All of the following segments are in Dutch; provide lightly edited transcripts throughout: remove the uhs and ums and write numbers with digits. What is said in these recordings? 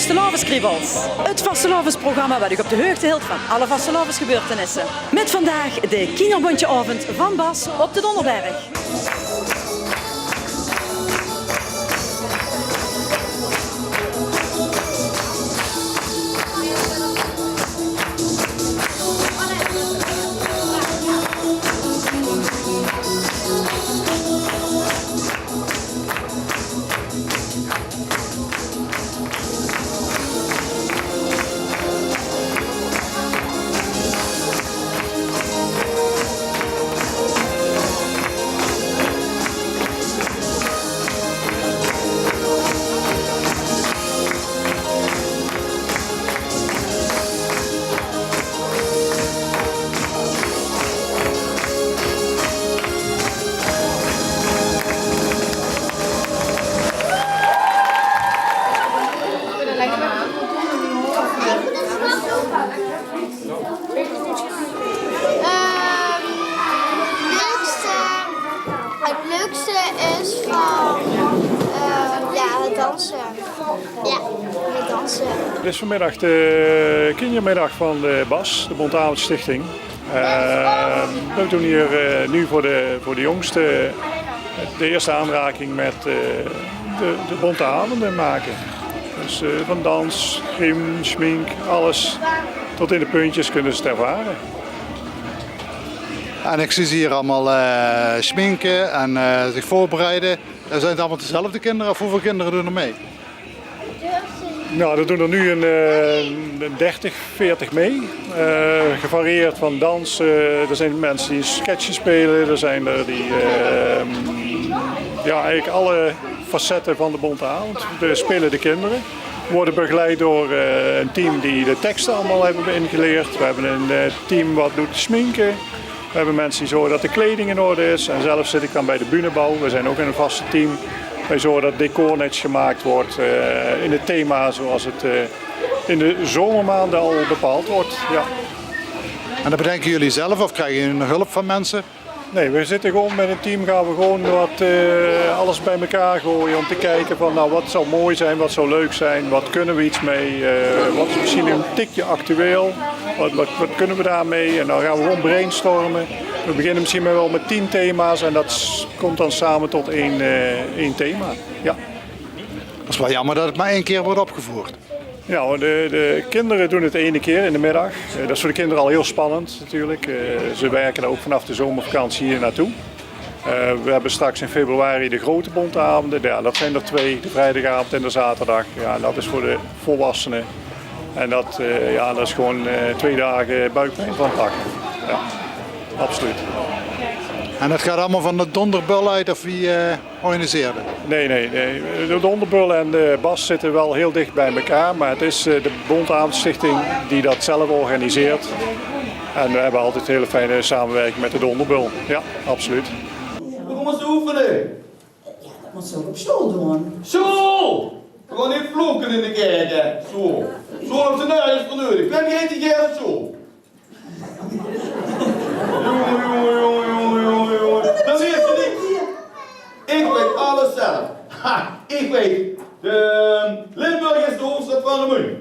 Vastelavondskriebels. Het Vastelavondsprogramma waar u op de hoogte hield van alle Vastelavondsgebeurtenissen. Met vandaag de Kinderbondjeavond van Bas op de Donderberg. Het leukste is van het dansen. Ja, het dansen. Dit is vanmiddag de kindermiddag van de BAS, de Bondavondstichting. We doen hier nu voor de jongsten de eerste aanraking met de bonte avonden maken. Dus van dans, gym, schmink, alles tot in de puntjes kunnen ze het ervaren. En ik zie ze hier allemaal schminken en zich voorbereiden. Zijn het allemaal dezelfde kinderen of hoeveel kinderen doen er mee? Nou, er doen er nu een 30, 40 mee. Gevarieerd van dans. Er zijn mensen die sketches spelen. Er zijn er die eigenlijk alle facetten van de bonte avond spelen de kinderen. Worden begeleid door een team die de teksten allemaal hebben ingeleerd. We hebben een team wat doet schminken. We hebben mensen die zorgen dat de kleding in orde is. En zelf zit ik dan bij de bühnenbouw. We zijn ook in een vaste team. Wij zorgen dat het decor netjes gemaakt wordt in het thema zoals het in de zomermaanden al bepaald wordt. Ja. En dat bedenken jullie zelf of krijgen jullie nog hulp van mensen? Nee, we zitten gewoon met een team, gaan we gewoon alles bij elkaar gooien om te kijken van nou, wat zou mooi zijn, wat zou leuk zijn, wat kunnen we iets mee, wat is misschien een tikje actueel, wat kunnen we daarmee en dan gaan we gewoon brainstormen. We beginnen misschien wel met 10 thema's en dat komt dan samen tot één thema. Ja. Dat is wel jammer dat het maar 1 keer wordt opgevoerd. Ja, de kinderen doen het 1 keer in de middag. Dat is voor de kinderen al heel spannend natuurlijk. Ze werken ook vanaf de zomervakantie hier naartoe. We hebben straks in februari de grote bonteavonden. Ja, dat zijn er 2, de vrijdagavond en de zaterdag. Ja, dat is voor de volwassenen. En dat is gewoon 2 dagen buikpijn van het pakken. Ja, absoluut. En het gaat allemaal van de donderbul uit of wie organiseert het? Nee. De donderbul en de BAS zitten wel heel dicht bij elkaar. Maar het is de Bondavondstichting die dat zelf organiseert. En we hebben altijd een hele fijne samenwerking met de donderbul. Ja, absoluut. We gaan eens oefenen. Ja, dat moet zo op school doen. Zo! We gaan niet vloeken in de kerk, hè. Zo. Zo op zijn neus voor nodig. Ben je die keer zo? Jongen. Dan weet je niet. Ik weet alles zelf. Ha, ik weet. Limburg is de hoofdstad van de Munt.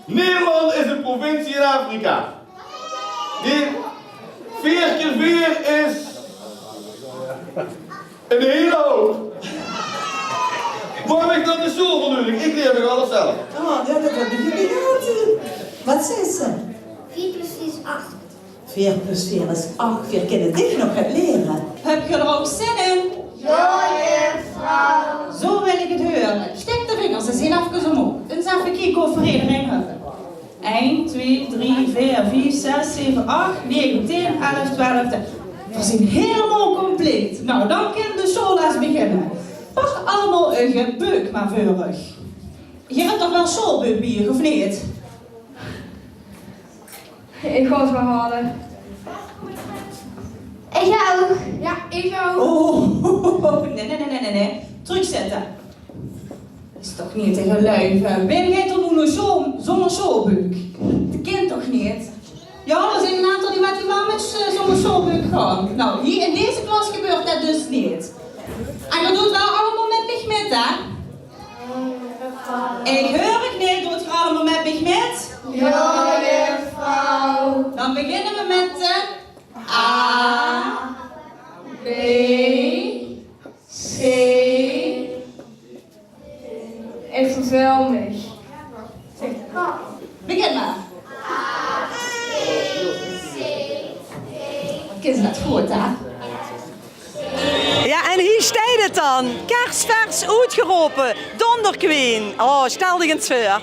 Nederland is een provincie in Afrika. 4 keer 4 is een hele hoop. Waarom ik dat is zo bedoeling? Ik leer nog alles zelf. Oh, dat heb ik niet gehad. Wat zei ze? 4 plus 4 is 8. 4 plus 4 is 8. 4 kunnen dit nog het leren. Heb je er ook zin in? Ja, juffrouw. Zo wil ik het horen. Steek de vingers eens heel even omhoog. Eens even kijken of we iedereen hebben. 1, 2, 3, 4, 5, 6, 7, 8, 9, 10, 11, 12. We zijn helemaal compleet. Nou, dan kan de showles beginnen. Pak allemaal een gebeuk maar vurig. Je hebt toch wel showbeukbier, of niet? Ik ga het wel halen. Ik ook. Ja, ik ook. Oh, nee. Terugzetten. Dat is toch niet te geluiven. Ben jij toch nog zo'n showbeuk? Dat kent toch niet? Ja, er zijn een aantal die wel met zo'n showbeuk gaan. Nou, hier in deze klas gebeurt dat dus niet. En dat doet wel allemaal met pigment, hè? Ik hoor ik niet, doe het allemaal met mij met? Ja, juffrouw. Dan beginnen we met de A, B, C. Ik verveel me. begin maar. Kind dat goed, hè? Ja, en hier staat het dan. Kerstvers uitgeroepen. Donderqueen. Oh, stel je eens voor.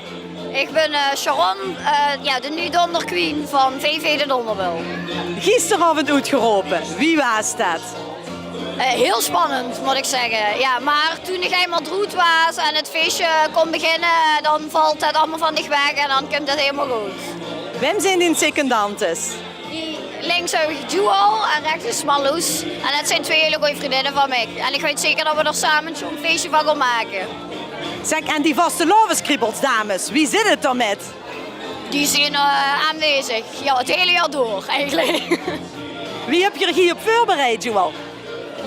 Ik ben Sharon, de nu donderqueen van VV de Donderwil. Gisteravond uitgeroepen. Wie was dat? Heel spannend, moet ik zeggen. Ja, maar toen ik eenmaal droed was en het feestje kon beginnen, dan valt het allemaal van dich weg en dan komt het helemaal goed. Wem zijn die secondantes? Links heb ik Jewel en rechts is Marloes. En dat zijn twee hele goede vriendinnen van mij. En ik weet zeker dat we er samen zo'n feestje van gaan maken. Zeg, en die vastelovenskriebels, dames, wie zit het dan met? Die zijn aanwezig. Ja, het hele jaar door eigenlijk. Wie heb je er hier op voorbereid, Joel?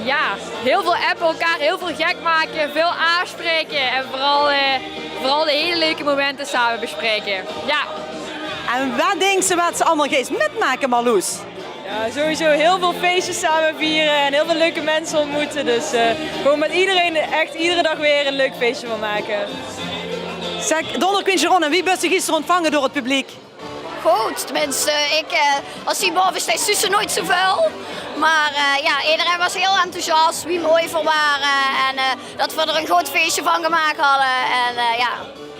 Ja, heel veel appen elkaar, heel veel gek maken, veel aanspreken en vooral de hele leuke momenten samen bespreken. Ja. En wat denkt ze wat ze allemaal geest metmaken, Marloes? Ja, sowieso heel veel feestjes samen vieren en heel veel leuke mensen ontmoeten. Dus gewoon met iedereen echt iedere dag weer een leuk feestje van maken. Zeg, Donderqueen Sharon, en wie ben je gisteren ontvangen door het publiek? Goed, tenminste, als die boven staat, zussen nooit zoveel. Maar iedereen was heel enthousiast, wie mooi voor waren en dat we er een groot feestje van gemaakt hadden. En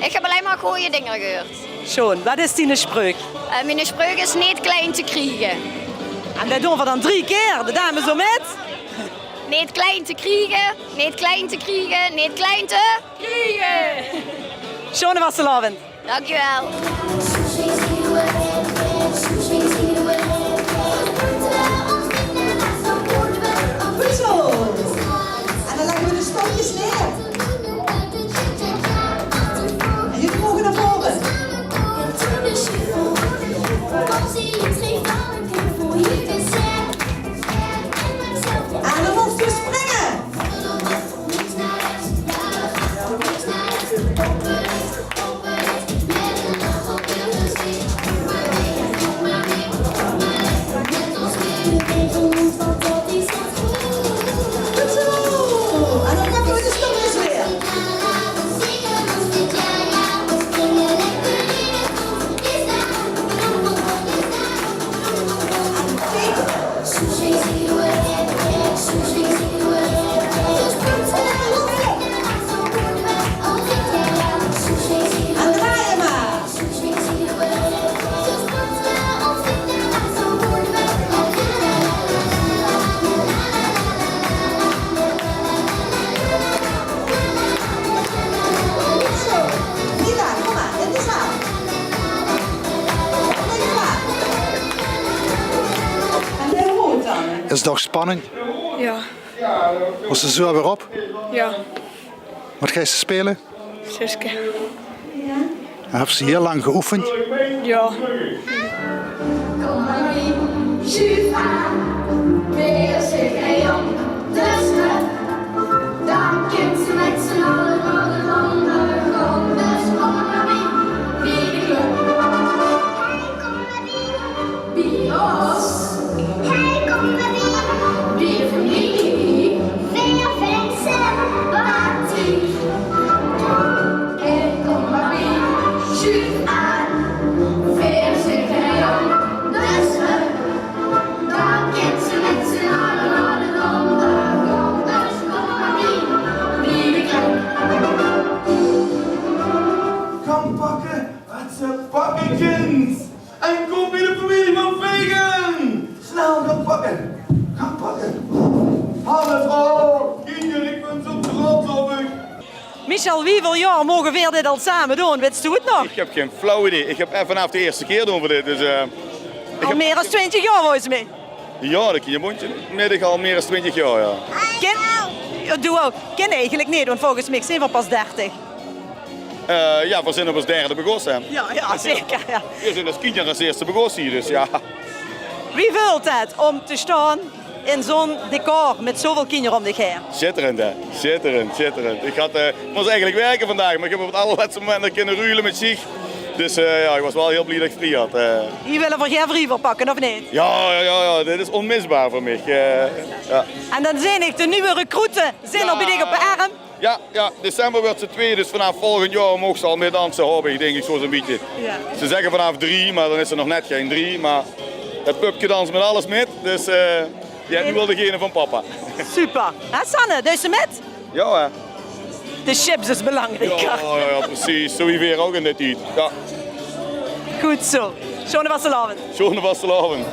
ik heb alleen maar goede dingen gehoord. Schoon, wat is die spreuk? Mijn spreuk is niet klein te krijgen. En dat doen we dan 3 keer, de dames zo met? Niet klein te krijgen, niet klein te krijgen, niet klein te krijgen. Schone vastelavond. Dankjewel. Goed zo. En dan leggen we de stokjes neer. En jullie mogen naar voren. En dan mocht je springen. Goed zo. En dan pakken we de stokjes weer. En draaien maar. Goed zo. Nina, kom maar, in de zaal. Lekker maar. En heel goed dan. Is het toch spanning? Ja. Was ze zo weer op? Ja. Wat ga je spelen? Suske. En heb ze heel lang geoefend? Ja. Juif aan, weer zit hij op de stad. Dan komt ze met z'n allen naar de ondergrond. Dus kom maar wie de club. Wie ons. Hij komt maar wie de familie. Weer vincent, party. Hij komt maar juif aan, weer zit hij op de stad. Dan komt ze met z'n allen naar de ondergrond. Dus kom maar wie de club. Kom pakken, wat ze pakken, kind. En kom bij de familie van Vegen. Snel, gaan pakken. Gaan pakken. Hallo vrouw, kinderen, ik ben zo trots op u. Michel, wieveel jaar mogen we dit al samen doen? Weet je het nog? Ik heb geen flauw idee. Ik heb vanaf de eerste keer doen voor dit. Dus, Al meer dan 20 jaar volgens mij. Ja, dat ken je mondje. Middag al meer dan 20 jaar, ja. Ken? Ja, doe ook. Ken eigenlijk niet, want volgens mij zijn we pas 30. Ja, we zijn op ons derde begonnen. Ja, zeker. Ja. We zijn als kinderen als eerste begonnen hier, dus ja. Wie vult het om te staan? in zo'n decor met zoveel kinderen om zich heen? Schitterend hè, schitterend. Ik moest eigenlijk werken vandaag, maar ik heb op het allerlaatste moment kunnen ruilen met zich. Dus ik was wel heel blij dat ik vrij had. Die willen voor geen vrij pakken, of niet? Ja, dit is onmisbaar voor mij. Ja. En dan zijn ik de nieuwe recruiten, zijn er bij dich op de arm. Ja, december wordt ze 2, dus vanaf volgend jaar mogen ze al mee dansen hobby, denk ik zo zo'n beetje. Ja. Ze zeggen vanaf 3, maar dan is er nog net geen 3. Maar het pupje danst met alles met, dus die hebt nu wel degene van papa. Super. Hè Sanne, dus ze met? Ja hè. De chips is belangrijk. Ja, precies. Zo weer ook in dit tijd. Ja. Goed zo. Schöne vastelavond. Schöne vastelavond.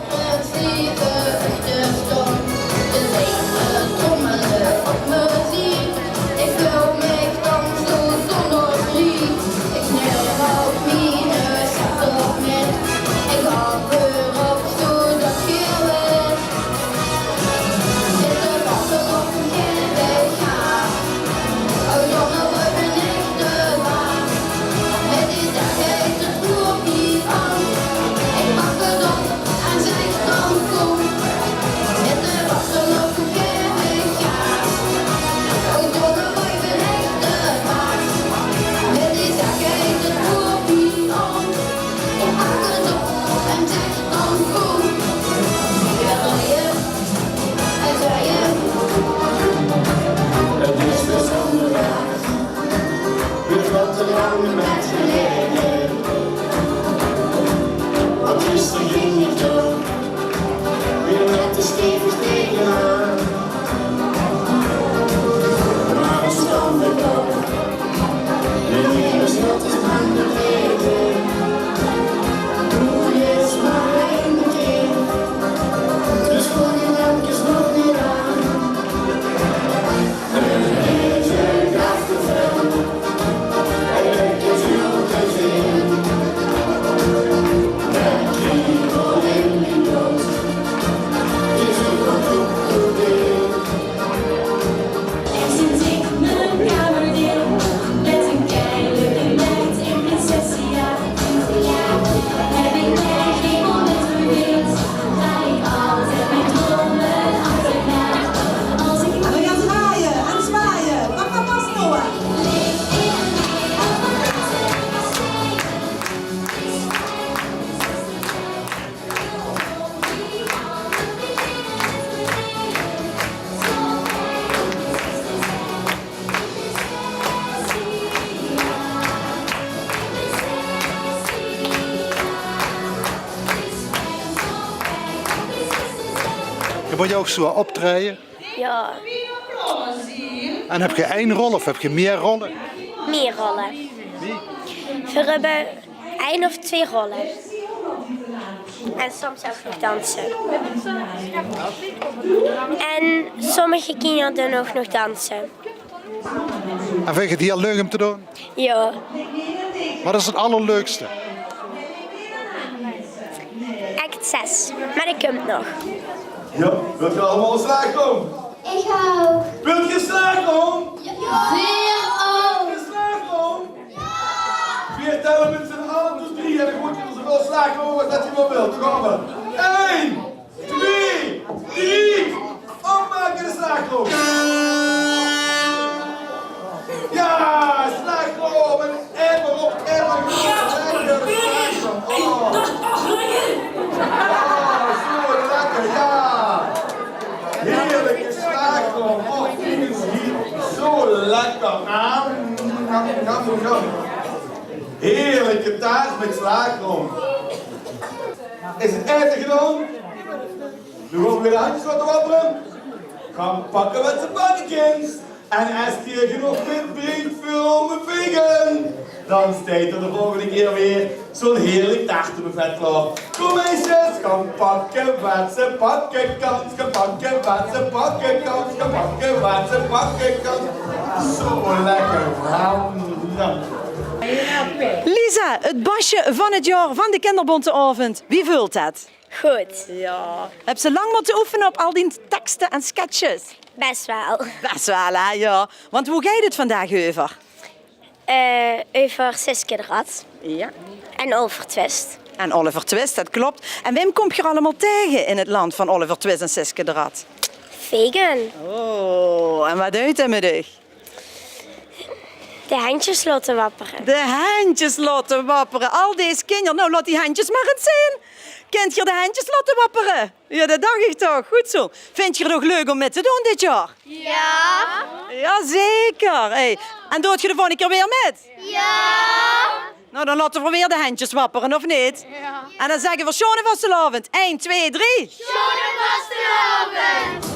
Moet je ook zo optreden? Ja, En heb je 1 rol of heb je meer rollen? meer rollen. We hebben 1 of 2 rollen. En soms ook nog dansen. En sommige kinderen doen ook nog dansen. En vind je het heel leuk om te doen? Ja, Wat is het allerleukste? act 6. Maar dat komt nog. Ja, wilt je allemaal een slagroom? Ik ook. Wilt je slagroom? Weer ook. Een slagroom? Ja! 4 tellen met z'n allen, dus 3 en dan moet je er zoveel slagroom als dat je maar wilt. Kom maar. 1, 2, 3. Opmaken de slagroom. Ja, slagroom en emmer op emmer. Zo lekker, ja. Heerlijke slagroom. Oh, kijk eens hier. Zo lekker. Heerlijke taart met slagroom. Is het eten gedaan? Doe ook weer de handjes wat te wapperen. Gaan pakken wat ze pakken, kind. En als je genoeg wit brengt voor mijn vegen, dan staat er de volgende keer weer zo'n heerlijk taartenbuffet klaar. Kom meisjes, gaan pakken wat ze pakken kan. Gaan pakken wat ze pakken kan. Gaan pakken wat ze pakken kan. Zo lekker. Lisa, het basje van het jaar van de Kinderbonteavond. Wie vult het? Goed. Ja. Heb ze lang moeten oefenen op al die teksten en sketches? Best wel. Best wel, hè, ja. Want hoe gaat het vandaag over? Over Siske de Rat. Ja. En over Twist. En Oliver Twist, dat klopt. En wem kom je er allemaal tegen in het land van Oliver Twist en Siske de Rat? Vegan. Oh, en wat doet hij met u? De handjes laten wapperen. De handjes laten wapperen. Al deze kinderen, nou laat die handjes maar eens zien. Kent je de handjes laten wapperen? Ja, dat dacht ik toch. Goed zo. Vind je het ook leuk om mee te doen dit jaar? Ja. Jazeker. Hey. En doet je de volgende keer weer met? Ja. Nou, dan laten we weer de handjes wapperen, of niet? Ja. En dan zeggen we schone vastelavond. 1, 2, 3. Schöne vastelavond.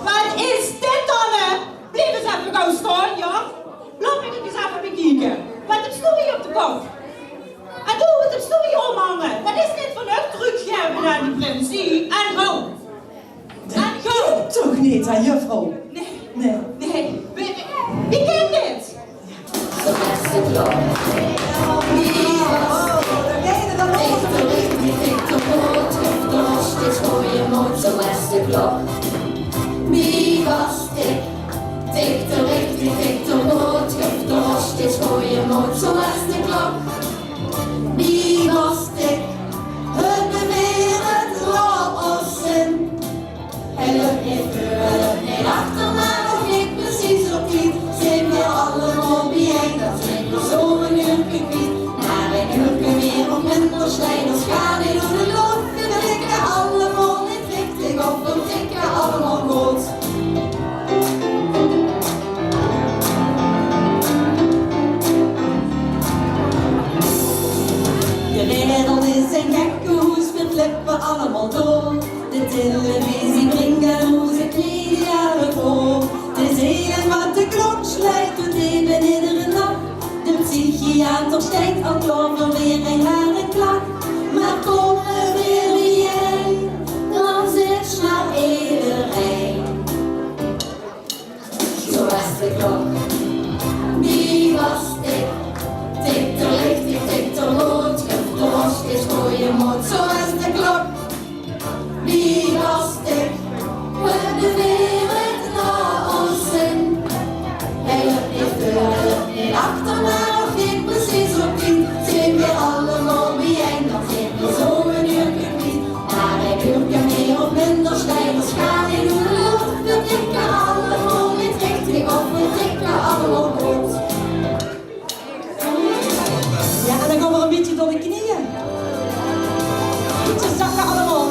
Wat is dit dan? Blijf eens even gaan staan, ja? Laat me eens even bekijken. Wat heb je op de kop? En doe het op stoelje omhangen. Wat is dit voor een teruggeven naar die prinsie? En go! En go! Toch niet, hè, juffrouw? Nee. Wie kent dit? Wie was ik? Tik de richting, tik de nood, geef de rostjes, gooi je moot, zo is de klok. Wie was ik? Het beweren ossen. Help niet voor, help niet achter, maar nog niet precies op die. Zijn we allemaal bijeen, dat zijn we zo een uurtje kwijt. Maar een uurtje meer of minder slijders gaan niet door de lood. We tikken allemaal niet richtig op, we tikken allemaal goed. De wereld is een gekke hoes, we flippen allemaal door. De televisie brengt hoe ze kleden jaren voor. Het is heel wat de klok sluit, doet even iedere nacht. De psychiater steekt al klaar voor weer een rare klak. Maar kom er weer bij, dan zit snel iedereen. Zo is de klok. Wie was ik? Tik de richting, tik de rood, geef de rostjes, gooi je moot, zo is de klok. Wie was ik? We de wereld naar ons zin. Help niet voor, help niet achter, maar nog niet precies op tien. Zijn we allemaal bijeen, dan zijn we zo een uurtje kwijt. Maar een uurtje meer of minder slijders gaan in de lucht. We tikken allemaal niet richtig op, we tikken allemaal goed. Ja, en dan gaan we een beetje door de knieën. Voetjes zakken allemaal.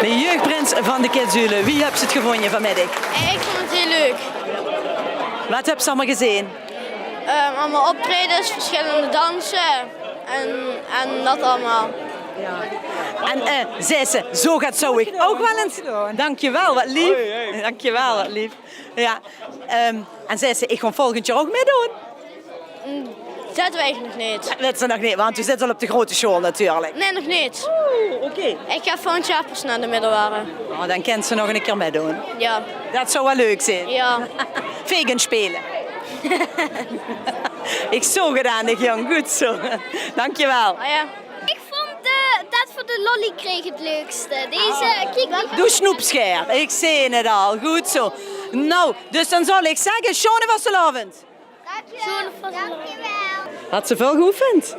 De jeugdprins van de Kidzule. Wie hebt het gevonden vanmiddag? Ik vond het heel leuk. Wat heb je allemaal gezien? Allemaal optredens, verschillende dansen en dat allemaal. En zei ze, zou ik ook wel eens. Dankjewel, wat lief. Dankjewel, wat lief. Ja. En zei ze, ik ga volgend jaar ook meedoen. Dat weet ik nog niet. Dat ze nog niet, want u zit al op de grote school natuurlijk. Nee, nog niet. Oké. Ik ga volgend jaar pas naar de middelbare. Oh, dan kan ze nog een keer meedoen. Ja. Dat zou wel leuk zijn. Ja. Vegan spelen. Ik zo gedaan, ik jong. Goed zo. Dankjewel. Oh ja. Ik vond dat voor de lolly kreeg het leukste. Deze, kijk. Doe snoepscher. Ik zie het al. Goed zo. Nou, dus dan zal ik zeggen, schone vastelavond. Dankjewel. Had ze veel geoefend?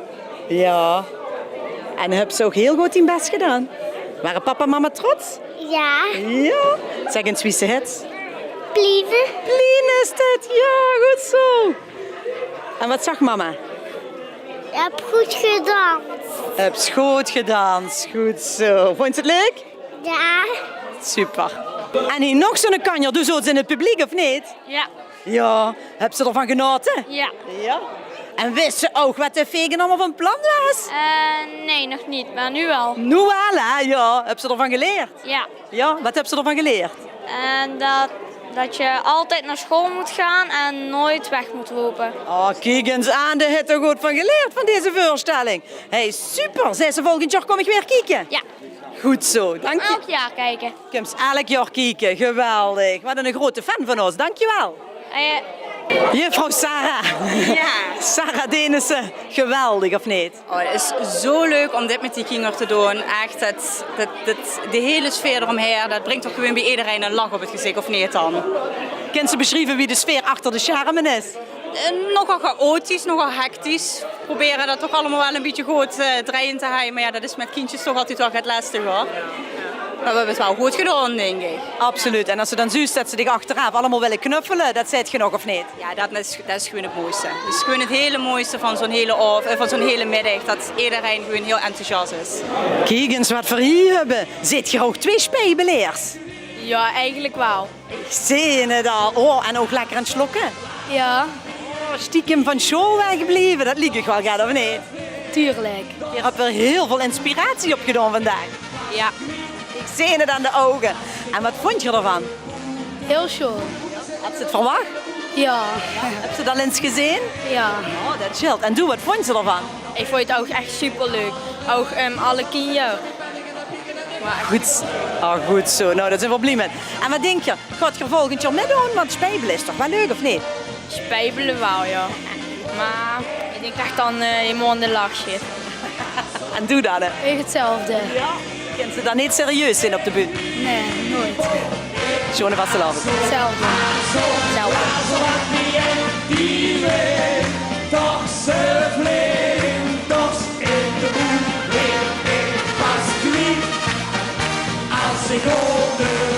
Ja. En heb ze ook heel goed in best gedaan. Waren papa en mama trots? Ja. Ja. Zeg eens wie ze het. Plieven. Plien is het. Ja, goed zo. En wat zag mama? Je hebt goed gedaan. Heb je goed gedaan. Goed zo. Vond je het leuk? Ja. Super. En hier nog zo'n kanjer. Doe zo in het publiek, of niet? Ja. Ja. Heb ze ervan genoten? Ja. Ja. En wist ze ook wat de vegen allemaal van plan was? Nee, nog niet, maar nu wel. Nu wel, hè? Ja. Heb ze ervan geleerd? Ja. Ja. Wat heb ze ervan geleerd? En dat je altijd naar school moet gaan en nooit weg moet lopen. Oh, kijk eens aan. De heeft er goed van geleerd van deze voorstelling. Hey, super. Zei ze volgend jaar kom ik weer kijken? Ja. Goed zo. Dank je. Elk jaar kijken. Kom eens elk jaar kijken. Geweldig. Wat een grote fan van ons. Dank je wel. Juffrouw Sarah. Ja. Sarah Denissen. Geweldig, of niet? Oh, het is zo leuk om dit met die kinderen te doen. Echt, de hele sfeer eromheen, dat brengt toch gewoon bij iedereen een lach op het gezicht, of niet dan? Kan ze beschrijven wie de sfeer achter de charme is? Nogal chaotisch, nogal hectisch. Proberen dat toch allemaal wel een beetje goed draaien te houden. Maar ja, dat is met kindjes toch altijd wel het lastig hoor. Maar we hebben het wel goed gedaan, denk ik. Absoluut. En als ze dan zuist dat ze zich achteraf allemaal willen knuffelen, dat zei het genoeg of niet? Ja, dat is gewoon het mooiste. Dat is gewoon het hele mooiste van zo'n hele middag. Dat iedereen gewoon heel enthousiast is. Kijk eens wat voor hier hebben. Zit je ook 2 spijbeleers? Ja, eigenlijk wel. Ik zie het al. Oh, en ook lekker aan het slokken. Ja. Oh, stiekem van school weggebleven. Dat liep ik wel graag, of niet? Tuurlijk. Je hebt er heel veel inspiratie op gedaan vandaag. Ja. Ik zie het aan de ogen. En wat vond je ervan? Heel schoon. Had ze het verwacht? Ja. Heb je dat eens gezien? Ja. Oh, dat chillt. En wat vond je ervan? Ik vond het ook echt super leuk. Ook alle kinderen. Goed. Oh, goed zo. Nou, dat zijn we blij met. En wat denk je? Gaat je volgend jaar meedoen? Want spijbelen is toch wel leuk, of niet? Spijbelen wel, ja. Maar ik denk echt dan helemaal in de lach zit. En doe dat, hè? Weer hetzelfde. Ja. Kunnen ze dan niet serieus zijn op de bühne? Nee, nooit. Schone vastelavond. Hetzelfde. Toch ze vliegt, toch in de boel, pas kwiet als ik op de